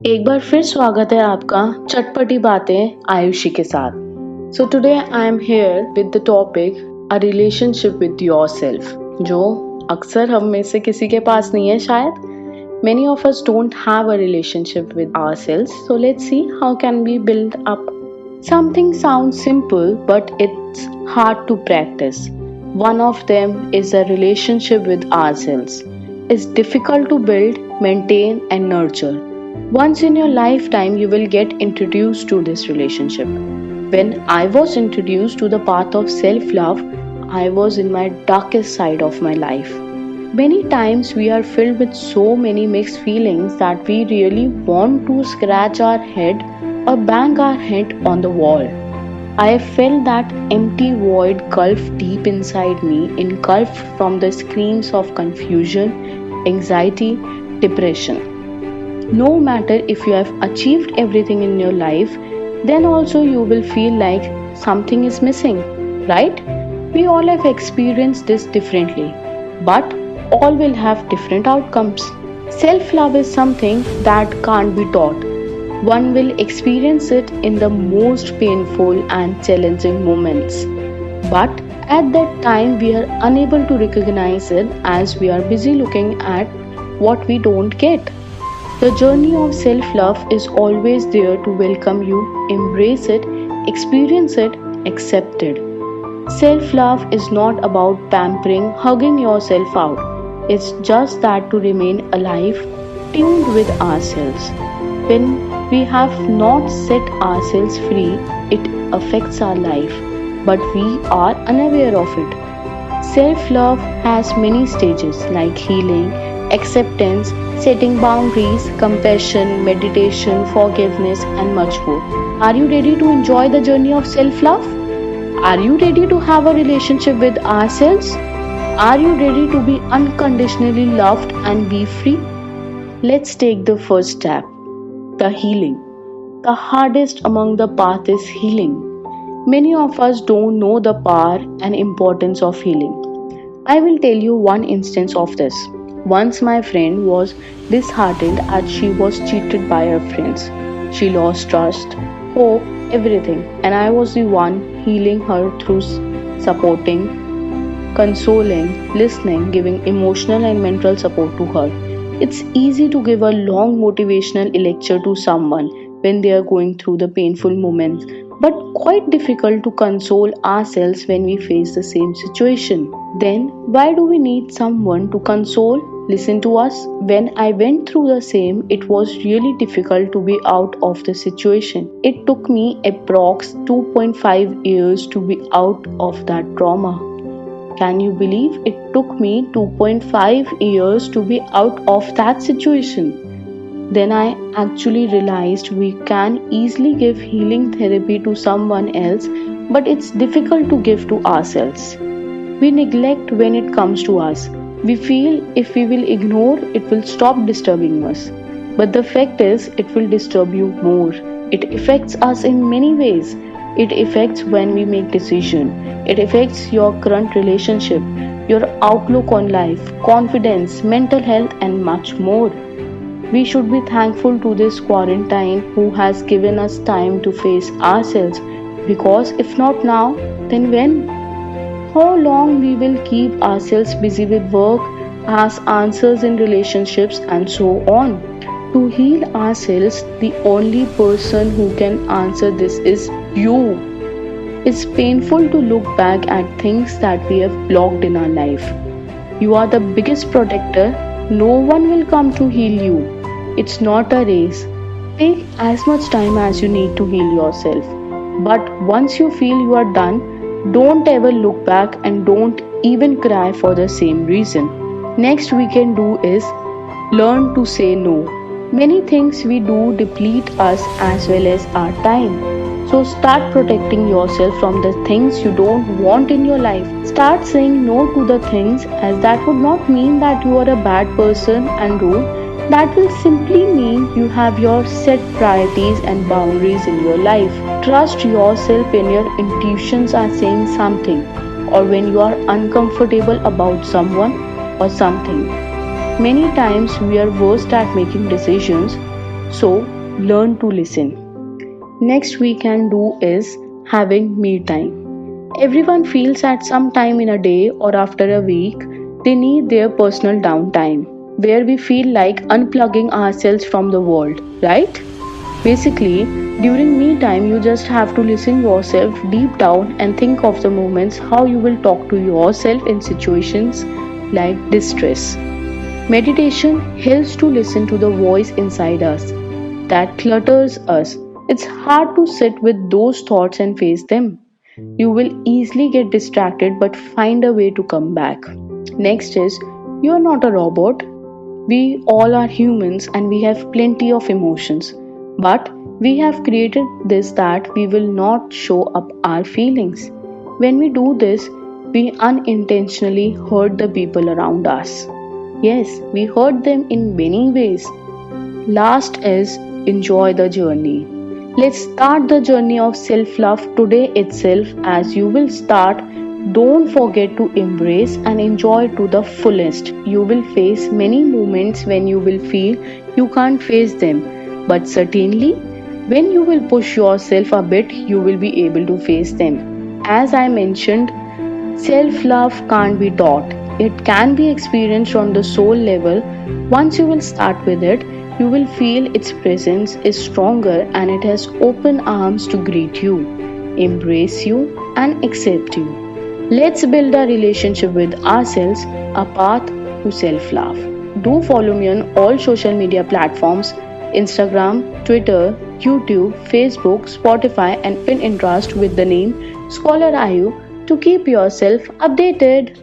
एक बार फिर स्वागत है आपका चटपटी बातें आयुषी के साथ। So today I am here with the topic a relationship with yourself, जो अक्सर हम में से किसी के पास नहीं है शायद। Many of us don't have a relationship with ourselves, so let's see how can we build up. Something sounds simple, but it's hard to practice. One of them is a relationship with ourselves. It's difficult to build, maintain, and nurture. Once in your lifetime, you will get introduced to this relationship. When I was introduced to the path of self love, I was in my darkest side of my life. Many times we are filled with so many mixed feelings that we really want to scratch our head or bang our head on the wall. I felt that empty void gulf deep inside me, engulfed from the screams of confusion, anxiety, depression. No matter if you have achieved everything in your life, then also you will feel like something is missing, right? We all have experienced this differently, but all will have different outcomes. Self love is something that can't be taught. One will experience it in the most painful and challenging moments. But at that time, we are unable to recognize it as we are busy looking at what we don't get. The journey of self love is always there to welcome you, embrace it, experience it, accept it. Self love is not about pampering, hugging yourself out. It's just that to remain alive, tuned with ourselves. When we have not set ourselves free, it affects our life, but we are unaware of it. Self love has many stages like healing, acceptance, setting boundaries, compassion, meditation, forgiveness, and much more. Are you ready to enjoy the journey of self love? Are you ready to have a relationship with ourselves? Are you ready to be unconditionally loved and be free? Let's take the first step, the healing. The hardest among the path is healing. Many of us don't know the power and importance of healing. I will tell you one instance of this. Once my friend was disheartened as she was cheated by her friends. She lost trust, hope, everything, and I was the one healing her through supporting, consoling, listening, giving emotional and mental support to her. It's easy to give a long motivational lecture to someone when they are going through the painful moments, but quite difficult to console ourselves when we face the same situation. Then, why do we need someone to console, listen to us? When I went through the same, it was really difficult to be out of the situation. It took me approx 2.5 years to be out of that trauma. Can you believe it took me 2.5 years to be out of that situation? Then I actually realized we can easily give healing therapy to someone else, but it's difficult to give to ourselves. We neglect when it comes to us. We feel if we will ignore, it will stop disturbing us. But the fact is, it will disturb you more. It affects us in many ways. It affects when we make decisions. It affects your current relationship, your outlook on life, confidence, mental health, and much more. We should be thankful to this quarantine who has given us time to face ourselves, because if not now, then when? How long we will keep ourselves busy with work, ask answers in relationships, and so on. To heal ourselves, the only person who can answer this is you. It's painful to look back at things that we have blocked in our life. You are the biggest protector. No one will come to heal you. It's not a race. Take as much time as you need to heal yourself. But once you feel you are done, don't ever look back and don't even cry for the same reason. Next we can do is learn to say no. Many things we do deplete us as well as our time. So start protecting yourself from the things you don't want in your life. Start saying no to the things, as that would not mean that you are a bad person and rude. That will simply mean you have your set priorities and boundaries in your life. Trust yourself when your intuitions are saying something, or when you are uncomfortable about someone or something. Many times we are worst at making decisions, So learn to listen. Next we can do is having me time. Everyone feels at some time in a day or after a week they need their personal downtime where we feel like unplugging ourselves from the world, right? Basically, during me time you just have to listen yourself deep down and think of the moments how you will talk to yourself in situations like distress. Meditation helps to listen to the voice inside us that clutters us. It's hard to sit with those thoughts and face them. You will easily get distracted but find a way to come back. Next is you are not a robot. We all are humans and we have plenty of emotions. But we have created this that we will not show up our feelings. When we do this, we unintentionally hurt the people around us. Yes, we hurt them in many ways. Last is enjoy the journey. Let's start the journey of self love today itself as you will start. Don't forget to embrace and enjoy to the fullest. You will face many moments when you will feel you can't face them, but certainly when you will push yourself a bit, you will be able to face them. As I mentioned, self love can't be taught, it can be experienced on the soul level. Once you will start with it, you will feel its presence is stronger and it has open arms to greet you, embrace you, and accept you. Let's build a relationship with ourselves, a path to self love. Do follow me on all social media platforms: Instagram, Twitter, YouTube, Facebook, Spotify, and Pinterest with the name Scholar Ayu to keep yourself updated.